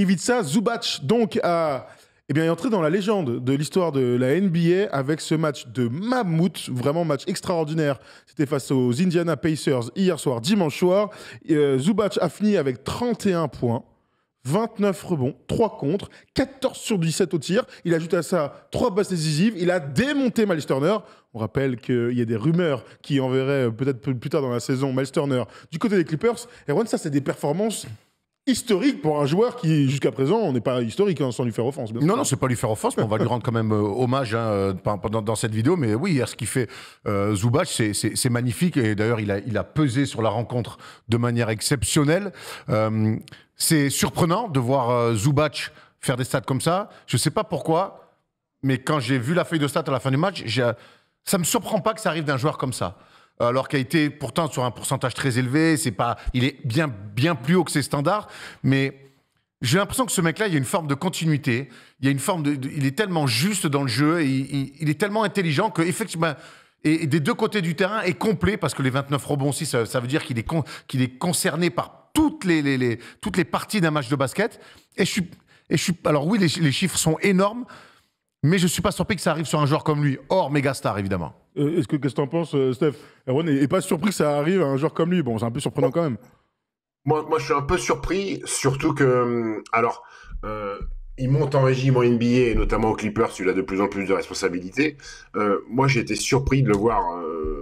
Ivica Zubac, donc, est entré dans la légende de l'histoire de la NBA avec ce match de mammouth, vraiment match extraordinaire. C'était face aux Indiana Pacers hier soir, dimanche soir. Zubac a fini avec 31 points. 29 rebonds, 3 contre, 14 sur 17 au tir. Il ajoute à ça 3 passes décisives. Il a démonté Miles Turner. On rappelle qu'il y a des rumeurs qui enverraient peut-être plus tard dans la saison Miles Turner du côté des Clippers. Et ça, c'est des performances historiques pour un joueur qui, jusqu'à présent, on n'est pas historique sans lui faire offense. Non, c'est pas lui faire offense, mais on va lui rendre quand même hommage dans cette vidéo. Mais oui, ce qu'il fait Zubac, c'est magnifique. Et d'ailleurs, il a pesé sur la rencontre de manière exceptionnelle. C'est surprenant de voir Zubac faire des stats comme ça. Je ne sais pas pourquoi, mais quand j'ai vu la feuille de stats à la fin du match, ça ne me surprend pas que ça arrive d'un joueur comme ça. Alors qu'il a été pourtant sur un pourcentage très élevé, il est bien plus haut que ses standards, mais j'ai l'impression que ce mec-là, il y a une forme de continuité, il est tellement juste dans le jeu, et il est tellement intelligent qu'effectivement, et des deux côtés du terrain est complet, parce que les 29 rebonds aussi, ça veut dire qu'il est concerné par toutes les parties d'un match de basket. Alors oui, les chiffres sont énormes, mais je ne suis pas surpris que ça arrive sur un joueur comme lui, hors méga star évidemment. Qu'est-ce que tu en penses, Steph? Erwan n'est pas surpris que ça arrive à un joueur comme lui. Bon, c'est un peu surprenant quand même. Moi, je suis un peu surpris, surtout que, il monte en régime en NBA, et notamment aux Clippers, il a de plus en plus de responsabilités. Moi, j'ai été surpris de le voir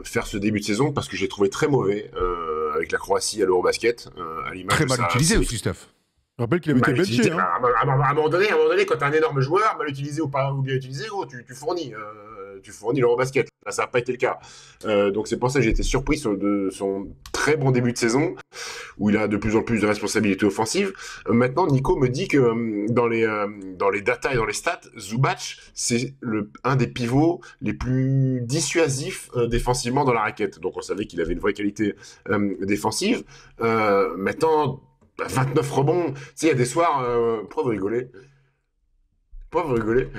faire ce début de saison, parce que j'ai trouvé très mauvais avec la Croatie à l'Eurobasket. Très mal utilisé aussi, Steph. Je rappelle qu'il avait été benché. À un moment donné, quand t'es un énorme joueur, mal utilisé ou pas ou bien utilisé, tu fournis. Tu fournis l'Eurobasket. Là, ça n'a pas été le cas. Donc c'est pour ça que j'ai été surpris de son très bon début de saison, où il a de plus en plus de responsabilités offensives. Maintenant, Nico me dit que dans les datas et dans les stats, Zubac, c'est un des pivots les plus dissuasifs défensivement dans la raquette. Donc on savait qu'il avait une vraie qualité défensive. Maintenant, 29 rebonds. Tu sais, il y a des soirs... pourquoi vous rigolez? Continue.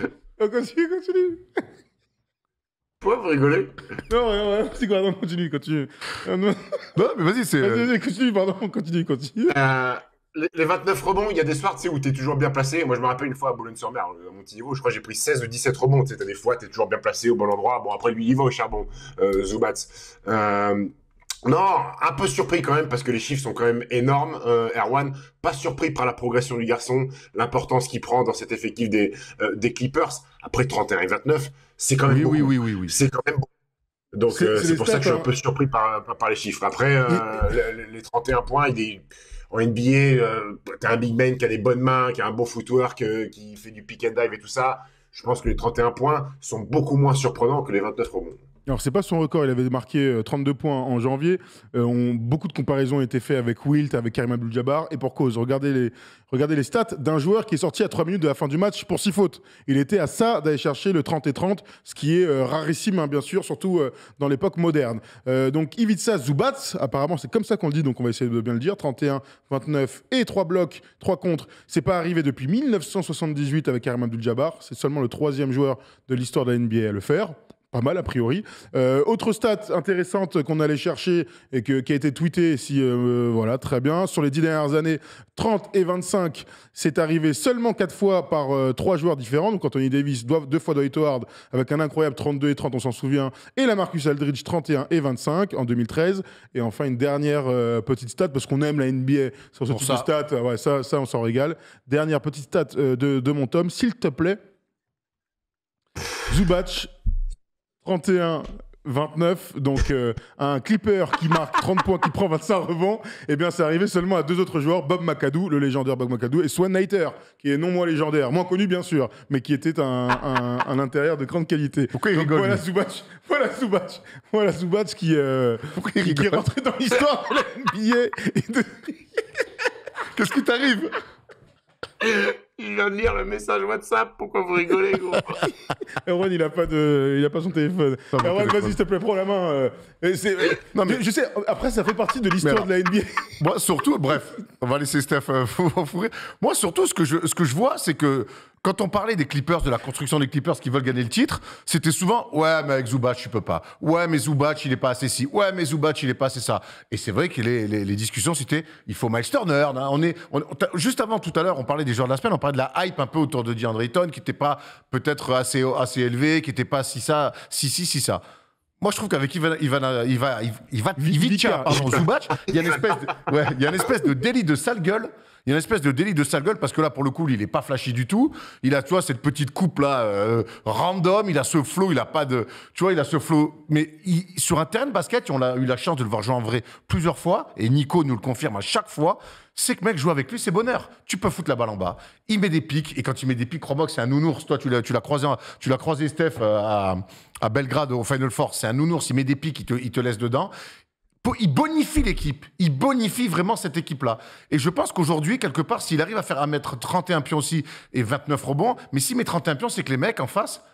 Pourquoi vous rigolez? Non, c'est quoi? Non, continue. Non, mais vas-y, Vas-y, continue, pardon, continue. Les 29 rebonds, il y a des soirs, tu sais, où t'es toujours bien placé. Moi, je me rappelle une fois à Boulogne-sur-Mer, à mon petit niveau, je crois que j'ai pris 16 ou 17 rebonds. Tu sais, t'as des fois, t'es toujours bien placé au bon endroit. Bon, après, lui, il va au charbon, Zubac. Non, un peu surpris quand même, parce que les chiffres sont quand même énormes, Erwan. Pas surpris par la progression du garçon, l'importance qu'il prend dans cet effectif des Clippers. Après 31 et 29, c'est quand même beaucoup. Oui. C'est quand même beaucoup. Donc c'est pour ça que je suis un peu surpris par les chiffres. Après, les 31 points, en NBA, t'as un big man qui a des bonnes mains, qui a un bon footwork, qui fait du pick and dive et tout ça. Je pense que les 31 points sont beaucoup moins surprenants que les 29 rebonds. Alors, c'est pas son record, il avait marqué 32 points en janvier. Beaucoup de comparaisons ont été faites avec Wilt, avec Karim Abdul-Jabbar, et pour cause. Regardez les stats d'un joueur qui est sorti à 3 minutes de la fin du match pour 6 fautes. Il était à ça d'aller chercher le 30 et 30, ce qui est rarissime, hein, bien sûr, surtout dans l'époque moderne. Donc, Ivica Zubac, apparemment, c'est comme ça qu'on le dit, donc on va essayer de bien le dire. 31, 29 et 3 blocs, 3 contre. C'est pas arrivé depuis 1978 avec Karim Abdul-Jabbar. C'est seulement le 3e joueur de l'histoire de la NBA à le faire. Pas mal, a priori. Autre stat intéressante qu'on allait chercher et qui a été tweetée ici, voilà, très bien. Sur les 10 dernières années, 30 et 25, c'est arrivé seulement 4 fois par 3 joueurs différents. Donc Anthony Davis, 2 fois Dwight Howard, avec un incroyable 32 et 30, on s'en souvient. Et la Marcus Aldridge, 31 et 25 en 2013. Et enfin, une dernière petite stat, parce qu'on aime la NBA sur ce type de stat. Ouais, ça, on s'en régale. Dernière petite stat de mon tome, s'il te plaît. Zubac, 31, 29, donc un Clipper qui marque 30 points, qui prend 25 rebonds, eh bien c'est arrivé seulement à 2 autres joueurs, Bob McAdoo, le légendaire Bob McAdoo, et Swan Nater, qui est non moins légendaire, moins connu bien sûr, mais qui était un intérieur de grande qualité. Pourquoi il rigole? Voilà Zubac qui est rentré dans l'histoire de la NBA. Qu'est-ce qui t'arrive? Il vient de lire le message WhatsApp, pourquoi vous rigolez, gros? Erwan, il a pas son téléphone. Erwan, vas-y, s'il te plaît, prends la main. Non, mais je sais, après, ça fait partie de l'histoire de la NBA. Moi, surtout, bref, on va laisser Steph fourrer. Moi, surtout, ce que je vois, c'est que quand on parlait des Clippers, de la construction des Clippers qui veulent gagner le titre, c'était souvent « Ouais, mais avec Zubac, tu peux pas. Ouais, mais Zubac, il est pas assez ci. Ouais, mais Zubac, il est pas assez ça. » Et c'est vrai que les discussions, c'était « Il faut Miles Turner. » Juste avant, tout à l'heure, on parlait des joueurs de la semaine, on parlait de la hype un peu autour de DeAndre Ayton, qui n'était pas peut-être assez élevé, qui n'était pas si ça. Moi, je trouve qu'avec Ivica, pardon, Zubac, il y a une espèce de délit de sale gueule. Il y a une espèce de délit de sale gueule parce que là, pour le coup, il n'est pas flashy du tout. Il a, tu vois, cette petite coupe là, random. Il a ce flow, il a pas de, tu vois, il a ce flow. Mais sur un terrain de basket, on a eu la chance de le voir jouer en vrai plusieurs fois, et Nico nous le confirme à chaque fois. C'est que mec, jouer avec lui, c'est bonheur. Tu peux foutre la balle en bas. Il met des pics, et quand il met des pics, Romox, c'est un nounours. Toi, tu l'as croisé, Steph, à Belgrade au Final Four. C'est un nounours. Il met des pics, il te laisse dedans. Il bonifie l'équipe. Il bonifie vraiment cette équipe-là. Et je pense qu'aujourd'hui, quelque part, s'il arrive à mettre 31 pions aussi et 29 rebonds, mais s'il met 31 pions, c'est que les mecs en face,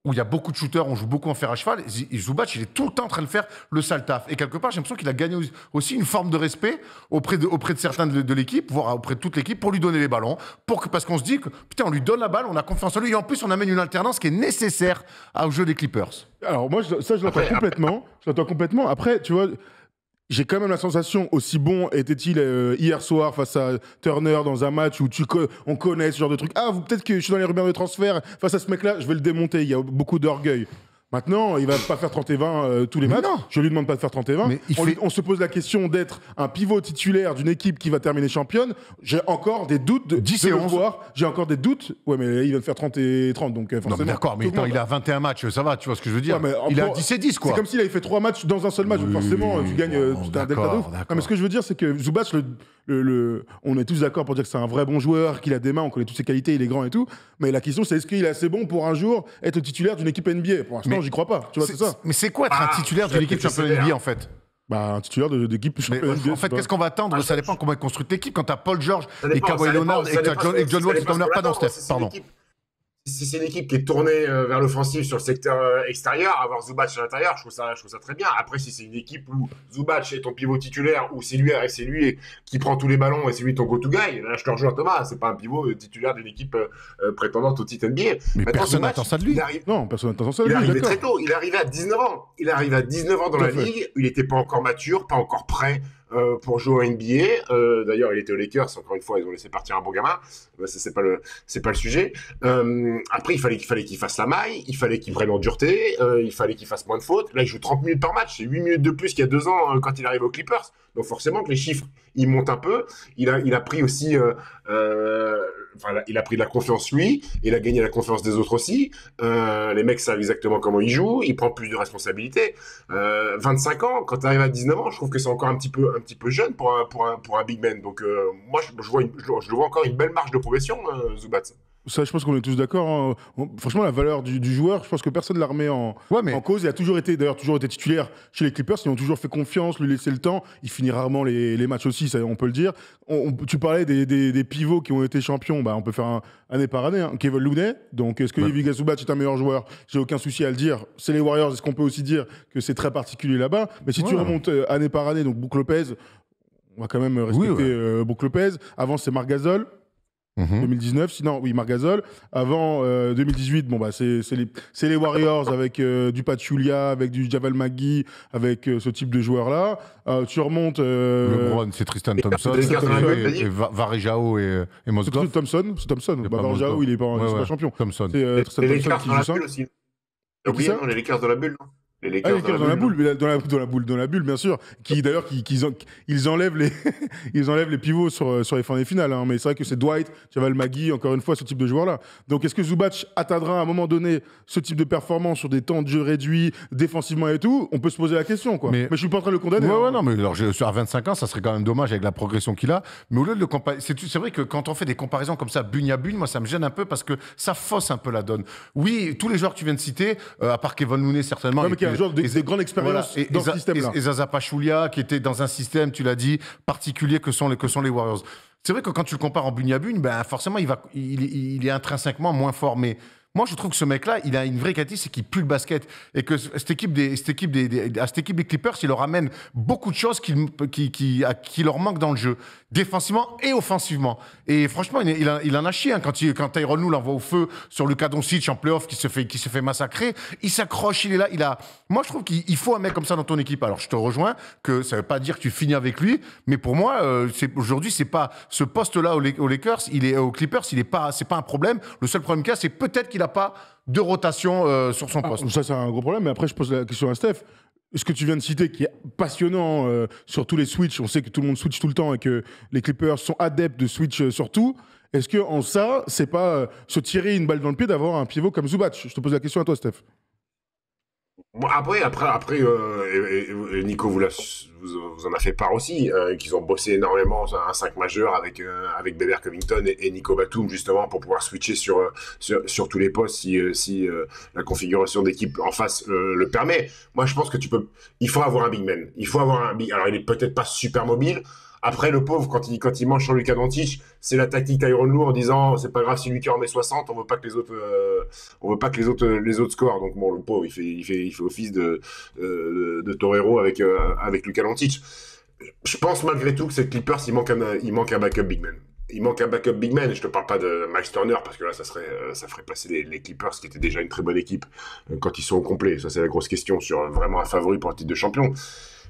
où il y a beaucoup de shooters, on joue beaucoup en fer à cheval, Zubac, il est tout le temps en train de faire le sale taf. Et quelque part, j'ai l'impression qu'il a gagné aussi une forme de respect auprès de certains de l'équipe, voire auprès de toute l'équipe, pour lui donner les ballons. Parce qu'on se dit que, putain, on lui donne la balle, on a confiance en lui, et en plus, on amène une alternance qui est nécessaire au jeu des Clippers. Alors, moi, je l'entends complètement. Je l'entends complètement. Après, tu vois, j'ai quand même la sensation, aussi bon était-il hier soir face à Turner dans un match où on connaît ce genre de truc. Ah, peut-être que je suis dans les rumeurs de transfert face à ce mec-là, je vais le démonter. Il y a beaucoup d'orgueil. Maintenant, il va pas faire 30 et 20 tous les matchs. Non. Je lui demande pas de faire 30 et 20. Mais on se pose la question d'être un pivot titulaire d'une équipe qui va terminer championne. J'ai encore des doutes de 10 et 11. J'ai encore des doutes. Ouais, mais il va faire 30 et 30, donc forcément. Non, mais d'accord, mais il a 21 matchs, ça va, tu vois ce que je veux dire. Ouais, il a 10 et 10, quoi. C'est comme s'il avait fait 3 matchs dans un seul match. Oui, forcément, tu gagnes un delta de ouf. Mais ce que je veux dire, c'est que Zubac, on est tous d'accord pour dire que c'est un vrai bon joueur, qu'il a des mains, on connaît toutes ses qualités, il est grand et tout. Mais la question, c'est est-ce qu'il est assez bon pour un jour être le titulaire d'une équipe NBA? Pour l'instant, j'y crois pas. Tu vois, c'est ça. Mais c'est quoi être un titulaire d'une équipe championne NBA, en fait? Bah, un titulaire d'équipe championne NBA. En fait, qu'est-ce qu'on va attendre? Ça dépend comment est construite l'équipe. Quand t'as Paul George et Kawhi Leonard et John Wall qui t'emmènent pas dans Steph. Pardon. Si c'est une équipe qui est tournée vers l'offensive sur le secteur extérieur, avoir Zubac à l'intérieur, je trouve ça très bien. Après, si c'est une équipe où Zubac est ton pivot titulaire, où c'est lui qui prend tous les ballons et c'est lui ton go-to guy, là je te rejoins Thomas, c'est pas un pivot titulaire d'une équipe prétendante au titre NBA. Mais personne n'attend ça de lui. Non, personne n'attend ça de lui. Il est arrivé très tôt, il est arrivé à 19 ans. Il est arrivé à 19 ans dans la ligue, il n'était pas encore mature, pas encore prêt pour jouer au NBA. D'ailleurs, il était aux Lakers. Encore une fois, ils ont laissé partir un bon gamin. C'est pas le sujet. Après, il fallait qu'il fasse la maille. Il fallait qu'il prenne en dureté. Il fallait qu'il fasse moins de fautes. Là, il joue 30 minutes par match. C'est 8 minutes de plus qu'il y a 2 ans quand il arrive aux Clippers. Donc forcément que les chiffres, ils montent un peu. Il a pris aussi... il a pris de la confiance lui, il a gagné la confiance des autres aussi. Les mecs savent exactement comment ils jouent, il prend plus de responsabilités. 25 ans, quand tu arrives à 19 ans, je trouve que c'est encore un petit peu jeune pour un big man. Donc moi, je vois encore une belle marge de progression, Zubac. Ça, je pense qu'on est tous d'accord. Hein. Franchement, la valeur du joueur, je pense que personne ne la remet en cause. Il a toujours été titulaire chez les Clippers. Ils ont toujours fait confiance, lui laisser le temps. Il finit rarement les matchs aussi, ça, on peut le dire. Tu parlais des pivots qui ont été champions. Bah, on peut faire année par année. Hein. Kevin Looney. Donc, est-ce que Ivica Zubac est un meilleur joueur? J'ai aucun souci à le dire. C'est les Warriors. Est-ce qu'on peut aussi dire que c'est très particulier là-bas? Mais si tu remontes année par année, donc Brook Lopez, on va quand même respecter Brook Lopez. Avant, c'est Marc Gasol. 2019, sinon, oui, Marc Gasol. Avant 2018, bon, bah, c'est les Warriors avec du Pachulia, avec du Javel McGee, avec ce type de joueurs-là. Tu remontes. LeBron, c'est Tristan Thompson, et Varejao et Mozgov. C'est Thompson. Varejao, il est pas champion. Thompson. C'est Tristan Thompson qui joue 5. Oui, les Lakers dans la bulle, non? Les Lakers dans la bulle, bien sûr. Ils enlèvent les pivots sur les fins des finales. Hein. Mais c'est vrai que c'est Dwight, Javel McGee, encore une fois, ce type de joueur-là. Donc, est-ce que Zubac atteindra à un moment donné ce type de performance sur des temps de jeu réduits, défensivement et tout? On peut se poser la question, quoi. Mais je suis pas en train de le condamner. Non, mais alors, à 25 ans, ça serait quand même dommage avec la progression qu'il a. Mais au lieu de le comparer, c'est vrai que quand on fait des comparaisons comme ça, bugne à bugne, moi, ça me gêne un peu parce que ça fausse un peu la donne. Oui, tous les joueurs que tu viens de citer, à part Kevin Looney, certainement. Un joueur de grande expérience dans ce système-là. Et Zaza Pachulia, qui était dans un système, tu l'as dit, particulier que sont les Warriors. C'est vrai que quand tu le compares en bugne à bugne, ben forcément, il est intrinsèquement moins fort. Mais Moi, je trouve que ce mec-là, il a une vraie qualité, c'est qu'il pue le basket. Et que cette équipe des Clippers, il leur amène beaucoup de choses qui leur manquent dans le jeu, défensivement et offensivement. Et franchement, il en a chié. Hein, quand Tyronn Lue l'envoie au feu sur Luka Doncic en playoff, qui se fait massacrer, il s'accroche, il est là. Moi, je trouve qu'il faut un mec comme ça dans ton équipe. Alors, je te rejoins que ça ne veut pas dire que tu finis avec lui, mais pour moi, aujourd'hui, c'est pas ce poste-là aux Lakers, aux Clippers, c'est pas un problème. Le seul problème qu'il y a, c'est peut-être qu'il n'a pas de rotation sur son poste. Ça, c'est un gros problème. Mais après, je pose la question à Steph. Ce que tu viens de citer, qui est passionnant sur tous les switches, on sait que tout le monde switch tout le temps et que les Clippers sont adeptes de switch sur tout. Est-ce que en ça, c'est pas se tirer une balle dans le pied d'avoir un pivot comme Zubac? Je te pose la question à toi, Steph. Bon, après, Nico vous en a fait part aussi, qu'ils ont bossé énormément un 5 majeur avec Bébert Covington et Nico Batum, justement, pour pouvoir switcher sur tous les postes si la configuration d'équipe en face le permet. Moi, je pense que il faut avoir un big man. Il faut avoir un big. Alors, il est peut-être pas super mobile. Après, le pauvre, quand il mange sur Luka Doncic, c'est la tactique Tyronn Lue en disant c'est pas grave si Luka en met 60, on veut pas que les autres scorent. Donc bon, le pauvre, il fait office de torero avec Luka Doncic. Je pense malgré tout que ces Clippers, il manque un backup big man. Il manque un backup big man. Je te parle pas de Miles Turner parce que là, ça ferait passer les Clippers, qui étaient déjà une très bonne équipe quand ils sont au complet. Ça, c'est la grosse question sur vraiment un favori pour le titre de champion.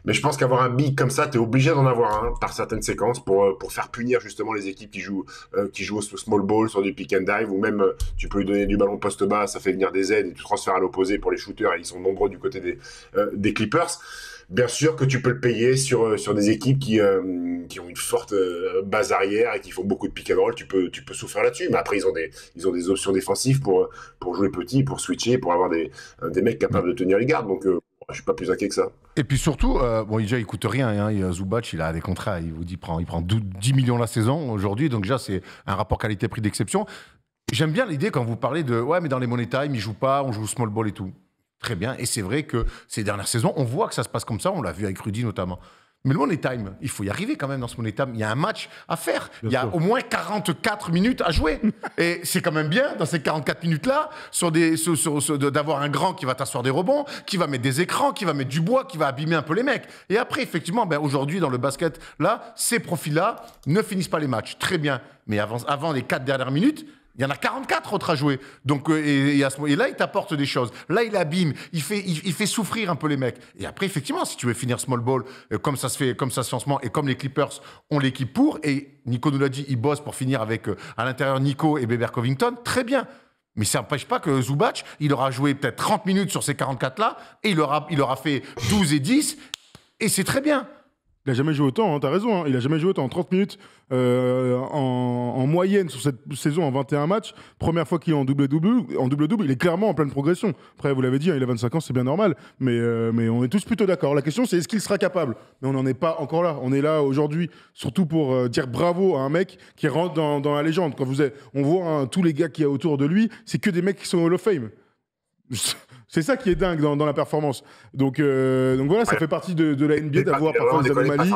Mais je pense qu'avoir un big comme ça, tu es obligé d'en avoir un par certaines séquences pour faire punir justement les équipes qui jouent au small ball, sur du pick and dive, ou même tu peux lui donner du ballon poste bas, ça fait venir des aides et tu transfères à l'opposé pour les shooters, et ils sont nombreux du côté des Clippers. Bien sûr que tu peux le payer sur des équipes qui ont une forte base arrière et qui font beaucoup de pick and roll, tu peux souffrir là-dessus. Mais après, ils ont des options défensives pour jouer petit, pour switcher, pour avoir des mecs capables de tenir les gardes. Donc, je suis pas plus inquiet que ça. Et puis surtout, déjà, il coûte rien. Hein, Zubac, il a des contrats, il prend 10 millions la saison aujourd'hui. Donc déjà, c'est un rapport qualité-prix d'exception. J'aime bien l'idée quand vous parlez de « ouais, mais dans les money time, il joue pas, on joue small ball et tout ». Très bien. Et c'est vrai que ces dernières saisons, on voit que ça se passe comme ça. On l'a vu avec Rudy notamment. Mais le money time, il faut y arriver quand même dans ce money time. Il y a un match à faire. Il y a au moins 44 minutes à jouer. Et c'est quand même bien, dans ces 44 minutes-là, d'avoir un grand qui va t'asseoir des rebonds, qui va mettre des écrans, qui va mettre du bois, qui va abîmer un peu les mecs. Et après, effectivement, aujourd'hui, dans le basket, là, ces profils-là ne finissent pas les matchs. Très bien. Mais avant les 4 dernières minutes, il y en a 44 autres à jouer. Donc, et là, il t'apporte des choses. Là, il abîme. Il fait souffrir un peu les mecs. Et après, effectivement, si tu veux finir small ball, comme ça se fait en ce moment, et comme les Clippers ont l'équipe pour, et Nico nous l'a dit, il bosse pour finir avec, à l'intérieur, Nico et Bébert Covington, très bien. Mais ça n'empêche pas que Zubac, il aura joué peut-être 30 minutes sur ces 44-là, et il aura fait 12 et 10, et c'est très bien. Il n'a jamais joué autant, hein, t'as raison. Hein. Il n'a jamais joué autant. 30 minutes en moyenne sur cette saison en 21 matchs. Première fois qu'il est en double-double, il est clairement en pleine progression. Après, vous l'avez dit, hein, il a 25 ans, c'est bien normal. Mais on est tous plutôt d'accord. La question, c'est est-ce qu'il sera capable? Mais on n'en est pas encore là. On est là aujourd'hui, surtout pour dire bravo à un mec qui rentre dans la légende. Quand on voit tous les gars qu'il y a autour de lui, c'est que des mecs qui sont Hall of Fame. C'est ça qui est dingue dans la performance. Donc voilà, ça fait partie de la NBA d'avoir parfois des anomalies.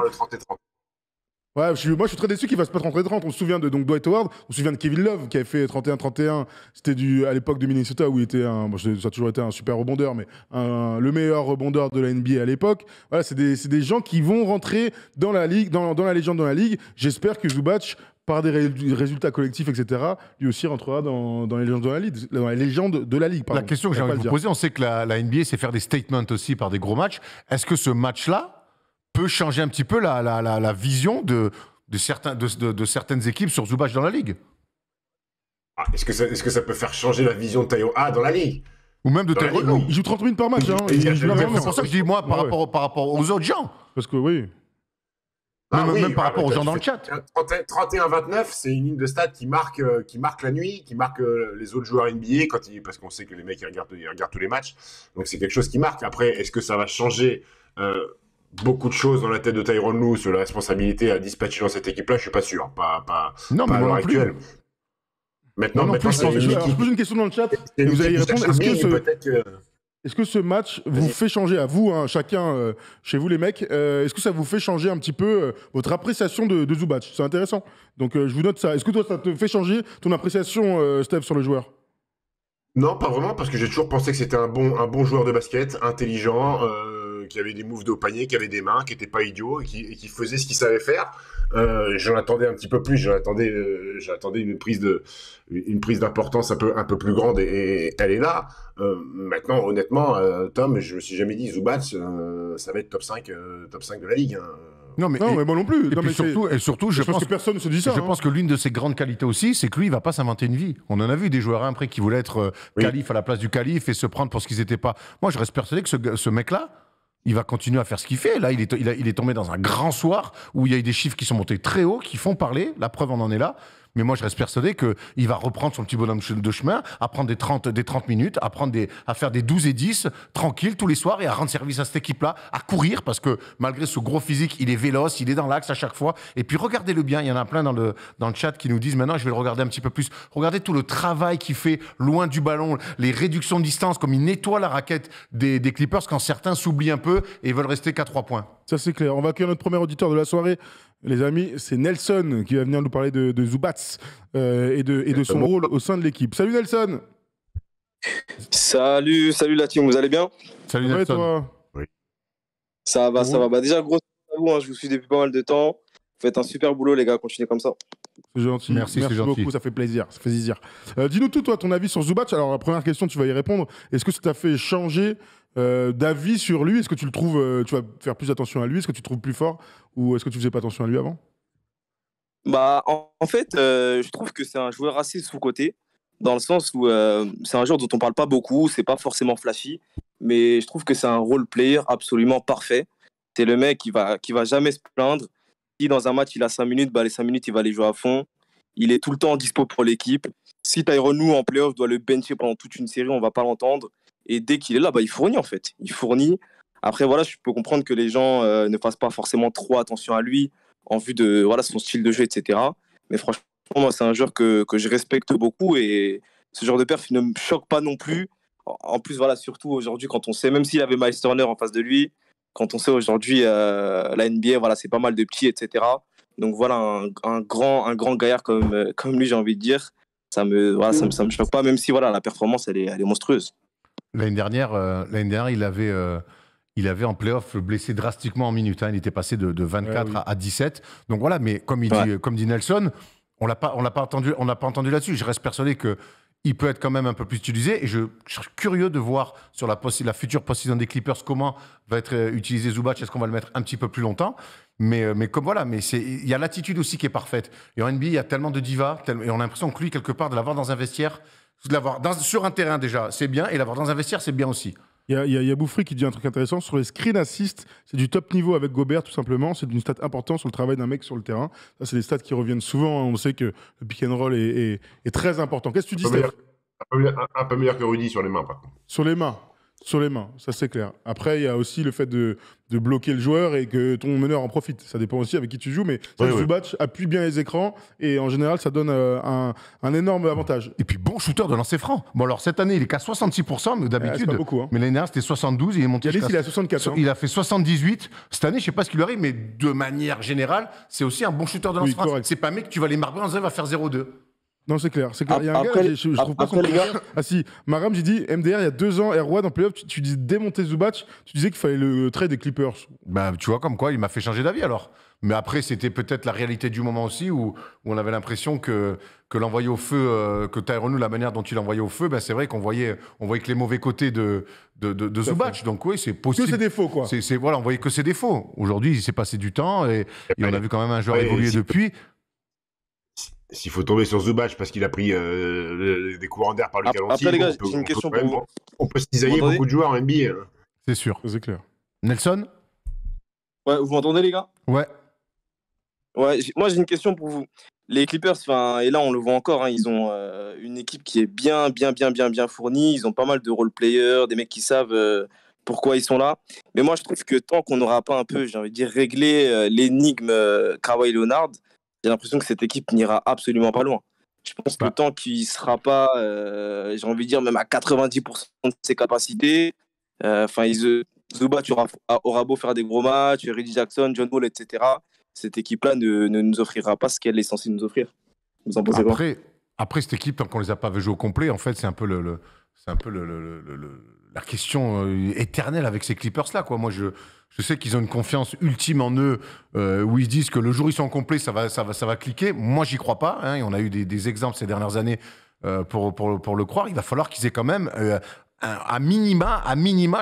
Ouais, moi je suis très déçu qu'il fasse pas 30-30. On se souvient de Dwight Howard, on se souvient de Kevin Love qui avait fait 31-31. C'était à l'époque de Minnesota où il était ça a toujours été un super rebondeur, mais le meilleur rebondeur de la NBA à l'époque. Voilà, c'est des gens qui vont rentrer dans la ligue, dans la légende de la ligue. J'espère que Zubac, par des résultats collectifs, etc., lui aussi rentrera dans les légendes de la ligue. Pardon. La question que j'ai envie de vous poser, on sait que la NBA, c'est faire des statements aussi par des gros matchs. Est-ce que ce match-là peut changer un petit peu la vision de certaines équipes sur Zubac dans la ligue? Est-ce que ça peut faire changer la vision de Tayo dans la ligue? Ou même de Tayo? Il joue 30 minutes par match. Hein. C'est pour ça que je dis, moi, par rapport aux autres gens. Parce que oui. Même par rapport aux gens dans le chat. 31-29, c'est une ligne de stats qui marque la nuit, qui marque les autres joueurs NBA, parce qu'on sait que les mecs ils regardent tous les matchs. Donc c'est quelque chose qui marque. Après, est-ce que ça va changer beaucoup de choses dans la tête de Tyronn Lue sur la responsabilité à dispatcher dans cette équipe-là? Je suis pas sûr. Pas à l'heure actuelle. Maintenant, je pose une question dans le chat et vous allez y répondre. Est-ce que ce match vous fait changer, à vous, hein, chacun, chez vous les mecs, est-ce que ça vous fait changer un petit peu votre appréciation de Zubac? C'est intéressant. Donc je vous note ça. Est-ce que toi, ça te fait changer ton appréciation, Steph, sur le joueur? Non, pas vraiment, parce que j'ai toujours pensé que c'était un bon joueur de basket, intelligent, qui avait des moves de panier, qui avait des mains, qui était pas idiot et qui faisait ce qu'il savait faire. J'en attendais un petit peu plus, j'attendais une prise d'importance un peu plus grande et elle est là. Maintenant, honnêtement, Tom, je me suis jamais dit Zubac, ça va être top 5 de la ligue, hein. Non, mais, Non, mais moi non plus. et Non, puis mais surtout, je pense que personne ne se dit ça. je hein. pense que l'une de ses grandes qualités aussi, c'est que lui, il va pas s'inventer une vie. On en a vu des joueurs après qui voulaient être Oui. calife à la place du calife et se prendre pour ce qu'ils n'étaient pas. Moi, je reste persuadé que ce mec-là, il va continuer à faire ce qu'il fait. Là, il est tombé dans un grand soir où il y a eu des chiffres qui sont montés très haut, qui font parler. La preuve, on en est là. Mais moi, je reste persuadé qu'il va reprendre son petit bonhomme de chemin, à prendre des 30 minutes, à faire des 12 et 10, tranquille, tous les soirs, et à rendre service à cette équipe-là, à courir, parce que malgré ce gros physique, il est véloce, il est dans l'axe à chaque fois. Et puis, regardez-le bien. Il y en a plein dans le chat qui nous disent, maintenant, je vais le regarder un petit peu plus. Regardez tout le travail qu'il fait loin du ballon, les réductions de distance, comme il nettoie la raquette des Clippers quand certains s'oublient un peu et veulent rester qu'à 3 points. Ça, c'est clair. On va accueillir notre premier auditeur de la soirée. Les amis, c'est Nelson qui va venir nous parler de Zubac et de son rôle au sein de l'équipe. Salut Nelson. Salut la team, vous allez bien? Salut Ça va et Nelson. toi? Ça va, ça va. Bah, déjà, gros à vous, hein, je vous suis depuis pas mal de temps. Vous faites un super boulot, les gars, continuez comme ça. C'est gentil. Merci, c'est gentil. beaucoup, ça fait plaisir. Ça fait plaisir. Dis-nous tout, toi, ton avis sur Zubac. Alors, la première question, tu vas y répondre. Est-ce que ça t'a fait changer d'avis sur lui? Est-ce que tu le trouves, tu vas faire plus attention à lui? Est-ce que tu le trouves plus fort? Ou est-ce que tu faisais pas attention à lui avant? Bah, en fait, je trouve que c'est un joueur assez sous-coté, dans le sens où c'est un joueur dont on parle pas beaucoup, c'est pas forcément flashy, mais je trouve que c'est un role player absolument parfait. C'est le mec qui va jamais se plaindre. Si dans un match il a 5 minutes, bah, les 5 minutes il va les jouer à fond. Il est tout le temps dispo pour l'équipe. Si Tyronn Lue en playoff doit le bencher pendant toute une série, on va pas l'entendre. Et dès qu'il est là, bah, il fournit en fait. Il fournit. Après, voilà, je peux comprendre que les gens ne fassent pas forcément trop attention à lui en vue de voilà, son style de jeu, etc. Mais franchement, moi, c'est un joueur que je respecte beaucoup et ce genre de perf ne me choque pas non plus. En plus, voilà, surtout aujourd'hui, quand on sait, même s'il avait Miles Turner en face de lui, quand on sait aujourd'hui la NBA, voilà, c'est pas mal de petits, etc. Donc voilà, un grand gaillard comme lui, j'ai envie de dire, ça me choque pas, même si voilà, la performance, elle est monstrueuse. L'année dernière, il avait en playoff blessé drastiquement en minutes. Hein. Il était passé de 24 Ouais, oui. à 17. Donc voilà, mais comme dit Nelson, on n'a pas entendu là-dessus. Je reste persuadé qu'il peut être quand même un peu plus utilisé. Et je suis curieux de voir sur la future post-saison des Clippers comment va être utilisé Zubac. Est-ce qu'on va le mettre un petit peu plus longtemps? Mais comme voilà, il y a l'attitude aussi qui est parfaite. Et en NBA, il y a tellement de divas, et on a l'impression que lui, quelque part, de l'avoir dans un vestiaire, sur un terrain déjà, c'est bien, et l'avoir dans un vestiaire, c'est bien aussi. Il y a Bouffry qui dit un truc intéressant sur les screen assists. C'est du top niveau avec Gobert, tout simplement. C'est une stat importante sur le travail d'un mec sur le terrain. Ça, c'est des stats qui reviennent souvent. On sait que le pick and roll est très important. Qu'est-ce que tu dis, Steph? Un peu meilleur que Rudy sur les mains, par contre. Sur les mains. Sur les mains, ça c'est clair. Après, il y a aussi le fait de bloquer le joueur et que ton meneur en profite. Ça dépend aussi avec qui tu joues, mais Zubac appuie bien les écrans et en général, ça donne un énorme avantage. Et puis bon shooter de lancer franc. Bon alors cette année il est qu'à 66%, mais d'habitude. c'est pas beaucoup, hein. Mais l'année dernière c'était 72, il est monté. Yanis, il est à 64. Hein. Il a fait 78. Cette année, je sais pas ce qui lui arrive, mais de manière générale, c'est aussi un bon shooter de lancer franc. correct. C'est pas un mec que tu vas les marbrer en disant il va faire 0-2. Non, c'est clair. C'est clair. Il y a un Après, gars, je trouve pas son après, les gars. Ah si, Maram, j'ai dit, MDR, il y a 2 ans, Erwan en playoff, tu dis démonter Zubac, tu disais qu'il fallait le trade des Clippers. Bah, tu vois, comme quoi, il m'a fait changer d'avis alors. Mais après, c'était peut-être la réalité du moment aussi, où on avait l'impression que l'envoyer au feu, que Tyronn Lue, la manière dont il l'envoyait au feu, ben c'est vrai qu'on voyait que les mauvais côtés de Zubac. Donc oui, c'est possible. Que ses défauts, quoi. Voilà, on voyait que ses défauts. Aujourd'hui, il s'est passé du temps et on a vu quand même un joueur Ouais, évoluer depuis. S'il faut tomber sur Zubac parce qu'il a pris des courants d'air par le calendrier, Après, les gars, j'ai une question pour vous. On peut cisailler Vous m'entendez beaucoup de joueurs en NBA. Hein. C'est sûr. C'est clair. Nelson? Ouais, vous m'entendez, les gars? Ouais. Ouais, moi j'ai une question pour vous. Les Clippers, et là on le voit encore, hein, ils ont une équipe qui est bien fournie. Ils ont pas mal de role players, des mecs qui savent pourquoi ils sont là. Mais moi je trouve que tant qu'on n'aura pas un peu, j'ai envie de dire, réglé l'énigme Kawhi Leonard, j'ai l'impression que cette équipe n'ira absolument pas loin. Je pense que tant qu'il ne sera pas, j'ai envie de dire, même à 90% de ses capacités, Zubac aura beau faire des gros matchs, Reggie Jackson, John Wall, etc. Cette équipe-là ne nous offrira pas ce qu'elle est censée nous offrir. Vous en pensez quoi? Après, cette équipe, tant qu'on les a pas vu jouer au complet, en fait, c'est un peu c'est un peu la question éternelle avec ces Clippers-là, quoi. Moi, je sais qu'ils ont une confiance ultime en eux, où ils disent que le jour où ils sont complets, ça va cliquer. Moi, j'y crois pas. Hein, et on a eu des exemples ces dernières années pour le croire. Il va falloir qu'ils aient quand même, à minima,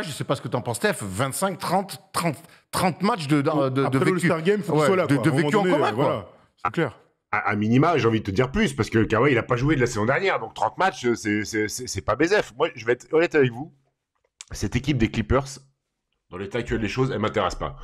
je ne sais pas ce que tu en penses, Steph, 25, 30 matchs de Après vécu. le Star Game, faut qu'il soit là. De vécu en commun, quoi. Voilà, c'est clair. À minima, j'ai envie de te dire plus, parce que Kawhi, il n'a pas joué de la saison dernière, donc 30 matchs, c'est pas BZF. Moi, je vais être honnête avec vous, cette équipe des Clippers, dans l'état actuel des choses, elle m'intéresse pas.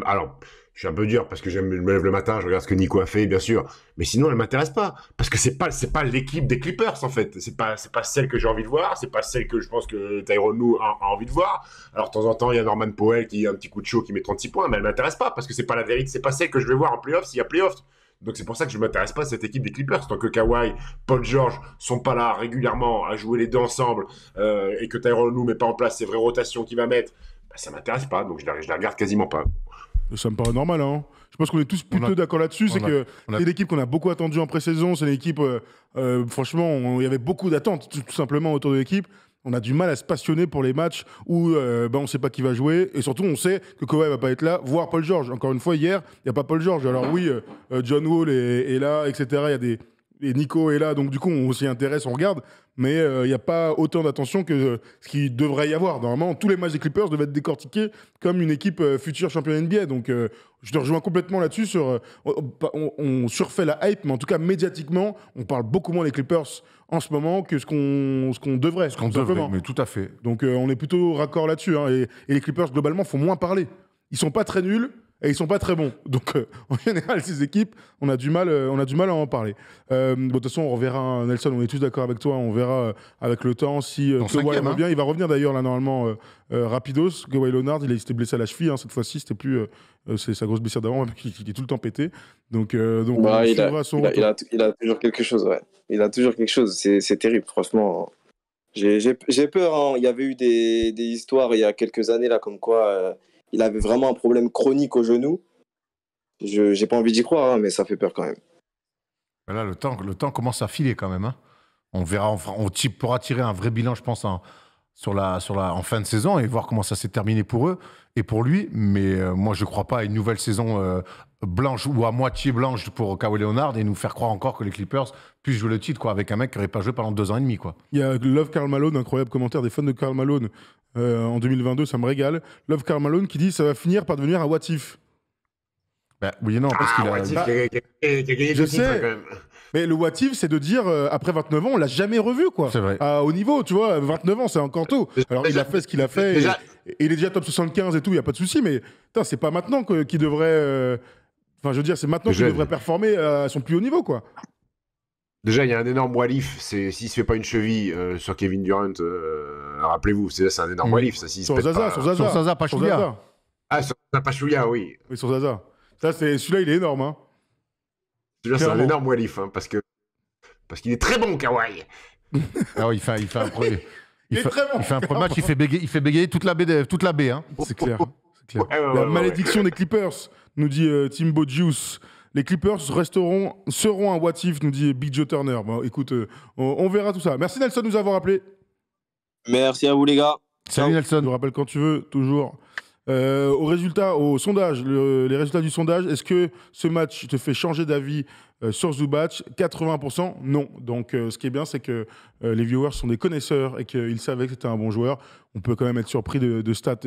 Alors, je suis un peu dur, parce que je me lève le matin, je regarde ce que Nico a fait, bien sûr, mais sinon, elle m'intéresse pas, parce que c'est pas l'équipe des Clippers, en fait. C'est pas celle que j'ai envie de voir, c'est pas celle que je pense que Tyronn Lue a envie de voir. Alors, de temps en temps, il y a Norman Powell qui a un petit coup de chaud, qui met 36 points, mais elle m'intéresse pas, parce que c'est pas la vérité, c'est pas celle que je vais voir en playoff s'il y a playoff. Donc c'est pour ça que je ne m'intéresse pas à cette équipe des Clippers. Tant que Kawhi, Paul George sont pas là régulièrement à jouer les deux ensemble et que Tyronn Lue met pas en place ses vraies rotations qu'il va mettre, bah, ça m'intéresse pas. Donc je la regarde quasiment pas. Ça me paraît normal. Hein. Je pense qu'on est tous plutôt d'accord là-dessus. C'est que c'est l'équipe qu'on a beaucoup attendue en pré-saison. C'est l'équipe, franchement, il y avait beaucoup d'attentes tout simplement autour de l'équipe. On a du mal à se passionner pour les matchs où on ne sait pas qui va jouer. Et surtout, on sait que Kawhi ne va pas être là, voire Paul George. Encore une fois, hier, il n'y a pas Paul George. Alors oui, John Wall est là, etc. Il y a des... Et Nico est là, donc du coup, on s'y intéresse, on regarde. Mais il n'y a pas autant d'attention que ce qu'il devrait y avoir. Normalement, tous les matchs des Clippers devaient être décortiqués comme une équipe future championne NBA. Donc je te rejoins complètement là-dessus. On surfait la hype, mais en tout cas, médiatiquement, on parle beaucoup moins des Clippers en ce moment que ce qu'on devrait. Ce qu'on devrait, mais tout à fait. Donc on est plutôt raccord là-dessus. Hein, et les Clippers, globalement, font moins parler. Ils sont pas très nuls et ils sont pas très bons. Donc en général, ces équipes, on a du mal à en parler. De toute façon, on reverra, Nelson, on est tous d'accord avec toi. On verra avec le temps si Kawhi revient. Il va revenir d'ailleurs là normalement rapidos. Kawhi Leonard, il s'était blessé à la cheville. Hein, cette fois-ci, c'était plus c'est sa grosse blessure d'avant, qui est tout le temps pété. Donc bah, il a toujours quelque chose. Ouais. Il a toujours quelque chose. C'est terrible, franchement. J'ai peur. Hein. Il y avait eu des histoires il y a quelques années là, comme quoi il avait vraiment un problème chronique au genou. J'ai pas envie d'y croire, hein, mais ça fait peur quand même. Là, le temps commence à filer quand même. Hein. On verra, on pourra tirer un vrai bilan, je pense, en fin de saison et voir comment ça s'est terminé pour eux et pour lui. Mais moi, je ne crois pas à une nouvelle saison blanche ou à moitié blanche pour Kawhi Leonard et nous faire croire encore que les Clippers puissent jouer le titre quoi, avec un mec qui n'aurait pas joué pendant 2 ans et demi. Quoi. Il y a Love Karl Malone, incroyable commentaire des fans de Karl Malone en 2022, ça me régale. Love Karl Malone qui dit ça va finir par devenir un what if. Ben, oui et non, parce qu'il a... What if qui a gagné Je deux titres, sais. quand même. Mais le what if, c'est de dire, après 29 ans, on l'a jamais revu, quoi. C'est vrai. À haut niveau, tu vois, 29 ans, c'est encore tôt. Alors, il a fait ce qu'il a fait, et il est déjà top 75 et tout, il n'y a pas de souci, mais putain, c'est pas maintenant qu'il devrait... Enfin, je veux dire, c'est maintenant qu'il devrait performer à son plus haut niveau, quoi. Déjà, il y a un énorme walif, s'il se fait pas une cheville sur Kevin Durant, rappelez-vous, c'est un énorme walif. Sur Zaza, Pachulia. Ah, sur Pachulia, oui. Oui, sur Zaza. Celui-là, il est énorme, hein. Celui-là, c'est un énorme walif, hein, parce qu'il est très bon, Kawhi. Ah oui, il fait un premier... Il est très bon. Il fait un premier match, il fait bégayer toute la baie. Hein. C'est clair. La malédiction des Clippers, nous dit Timbo Juice. Les Clippers seront un what if, nous dit Big Joe Turner. Bon, écoute, on verra tout ça. Merci Nelson de nous avoir appelés. Merci à vous les gars. Salut Nelson. Je vous rappelle quand tu veux, toujours. Au sondage, les résultats du sondage, est-ce que ce match te fait changer d'avis sur Zubac? 80% non. Donc ce qui est bien, c'est que les viewers sont des connaisseurs et qu'ils savaient que c'était un bon joueur. On peut quand même être surpris de stats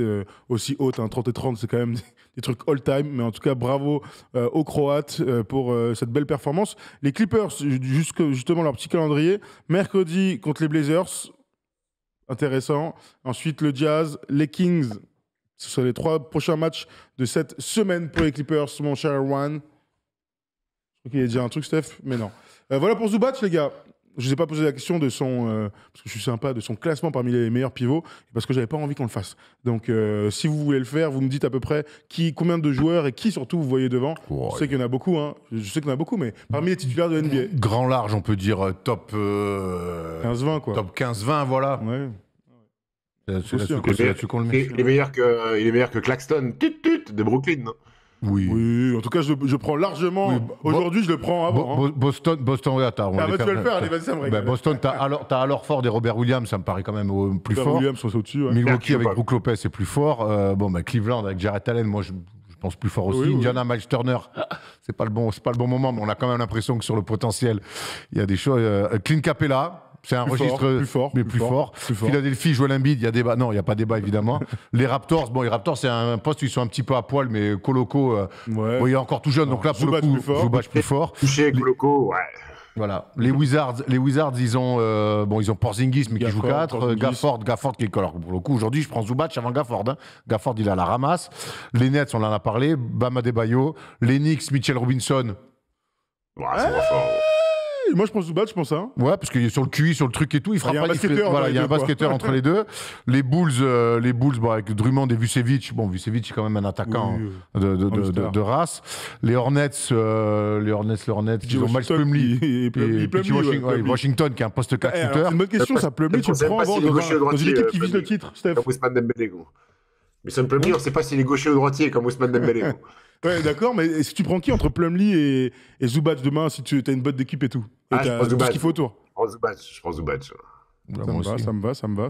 aussi hautes. 30 et 30, c'est quand même des trucs all-time. Mais en tout cas, bravo aux Croates pour cette belle performance. Les Clippers, justement, leur petit calendrier. Mercredi contre les Blazers. Intéressant. Ensuite, le Jazz, les Kings. Ce sont les 3 prochains matchs de cette semaine pour les Clippers, mon cher Erwan. Je crois qu'il y a déjà un truc, Steph, mais non. Voilà pour Zubac, les gars. Je ne vous ai pas posé la question de son, parce que je suis sympa, de son classement parmi les meilleurs pivots, parce que je n'avais pas envie qu'on le fasse. Donc, si vous voulez le faire, vous me dites à peu près combien de joueurs et qui surtout vous voyez devant. Oh, je sais qu'il y en a beaucoup, hein. Je sais qu'il y en a beaucoup, mais parmi les titulaires de NBA. Grand large, on peut dire top 15-20, quoi. Top 15-20, voilà. Ouais. Il est meilleur que Claxton de Brooklyn. Oui, en tout cas, je prends largement. Oui, aujourd'hui, je le prends avant. Boston, ouais, tu vas le faire, allez, vas-y, ça me régale. Boston, t'as alors Ford et Robert Williams, ça me paraît quand même plus fort. Williams sont au-dessus. Ouais. Milwaukee avec Brook Lopez, c'est plus fort. Cleveland avec Jarrett Allen, moi, je pense plus fort aussi. Indiana, Miles Turner, c'est pas le bon moment, mais on a quand même l'impression que sur le potentiel, il y a des choses. Clint Capella. C'est un registre plus fort. Philadelphie, Joel Embiid, il y a débat. Non, il n'y a pas débat, évidemment. Les Raptors, les Raptors, c'est un poste où ils sont un petit peu à poil, mais Koloko, il est encore tout jeune, donc là, pour le coup, Zubac plus fort. Touché Koloko, ouais. Voilà. Les Wizards, ils ont Porzingis, mais qui joue 4. Gafford qui est. Alors, pour le coup, aujourd'hui, je prends Zubac avant Gafford. Hein. Gafford, il a la ramasse. Les Nets, on en a parlé. Bam Adebayo. Les Knicks, Mitchell Robinson. Ouais, c'est pas fort. Moi, je pense Zubac, je pense ça. Ouais, parce qu'il est sur le QI, sur le truc et tout, il fera pas. Il y a un basketteur entre les deux. Les Bulls, avec Drummond et Vucevic. Bon, Vucevic est quand même un attaquant de race. Les Hornets, ils ont Miles Plumlee et Washington qui est un poste 4 shooter. C'est une bonne question, ça Plumlee, tu le prends avant dans une équipe qui vise le titre, Steph. Comme Ousmane Dembélé, gros. Mais ça Plumlee, on ne sait pas s'il est gaucher ou droitier comme Ousmane Dembélé. Ouais, d'accord, mais si tu prends qui entre Plumlee et Zubac demain, si tu as une bonne d'équipe et tout, et je prends Zubac. Ce qu'il faut autour. Je prends Zubac. Ça me va.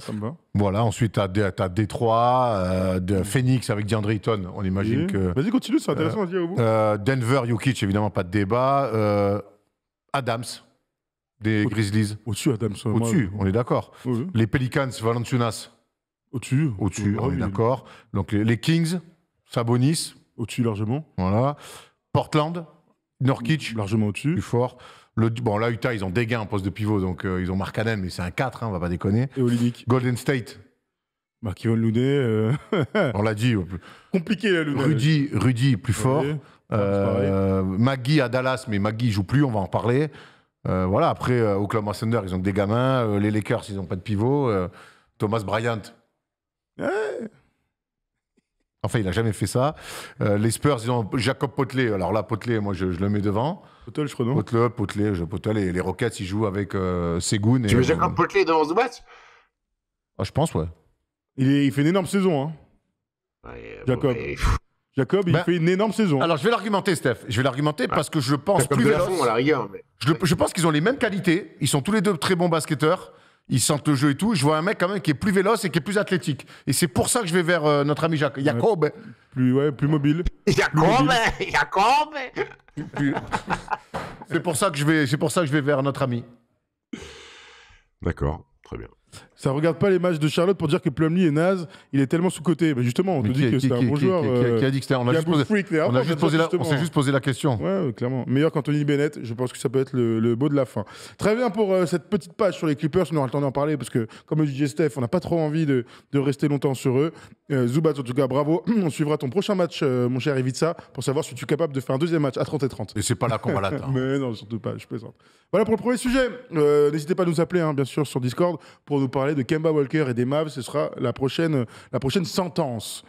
Voilà, ensuite, t'as Détroit, Phoenix avec DeAndre Ayton, on imagine que... Vas-y, continue, c'est intéressant à dire au bout. Denver, Jokic, évidemment, pas de débat. Adams, des Grizzlies. Au-dessus, Adams. Au-dessus, on est d'accord. Oui. Les Pelicans, Valanciunas. Au-dessus, on est d'accord. Donc les Kings, Sabonis. Au-dessus, largement. Voilà. Portland, Nurkic. Largement au-dessus. Plus fort. Là, Utah, ils ont des gains en poste de pivot, donc ils ont Markkanen, mais c'est un 4, on va pas déconner. Et Olynyk. Golden State. Kevin Looney. On l'a dit. Compliqué, la Looney. Rudy, plus fort. Maggie à Dallas, mais Maggie joue plus, on va en parler. Voilà, après, Oklahoma Thunder, ils ont des gamins. Les Lakers, ils n'ont pas de pivot. Thomas Bryant. Enfin, il n'a jamais fait ça. Les Spurs, ils ont Jacob Poeltl. Alors là, Poeltl, moi, je le mets devant. Poeltl, je crois, non Poeltl. Et les Rockets, ils jouent avec Sengun. Tu veux Jacob Poeltl devant Zubac? Je pense, ouais. Il fait une énorme saison, hein. Jacob. Jacob, il fait une énorme saison. Alors, je vais l'argumenter, Steph. Parce que je pense plus véloce. À la rigueur, mais... je pense qu'ils ont les mêmes qualités. Ils sont tous les deux très bons basketteurs. Ils sentent le jeu et tout. Je vois un mec quand même qui est plus véloce et qui est plus athlétique. Et c'est pour ça que je vais vers notre ami Jacob. Plus mobile. Jacob. C'est pour ça que je vais vers notre ami. D'accord, très bien. Ça regarde pas les matchs de Charlotte pour dire que Plumlee est naze, il est tellement sous-coté. Mais justement, on te dit que c'est un bon joueur. Qui a dit que c'était... On s'est juste posé la question. Ouais, clairement. Meilleur qu'Anthony Bennett, je pense que ça peut être le mot de la fin. Très bien pour cette petite page sur les Clippers, on aura le temps d'en parler parce que, comme le disait Steph, on n'a pas trop envie de rester longtemps sur eux. Zubac, en tout cas, bravo. On suivra ton prochain match, mon cher Ivica, pour savoir si tu es capable de faire un deuxième match à 30-30. Et c'est pas là qu'on va l'atteindre. Mais non, surtout pas, je plaisante. Voilà pour le premier sujet. N'hésitez pas à nous appeler, bien sûr, sur Discord pour nous parler de Kemba Walker et des Mavs. Ce sera la prochaine sentence.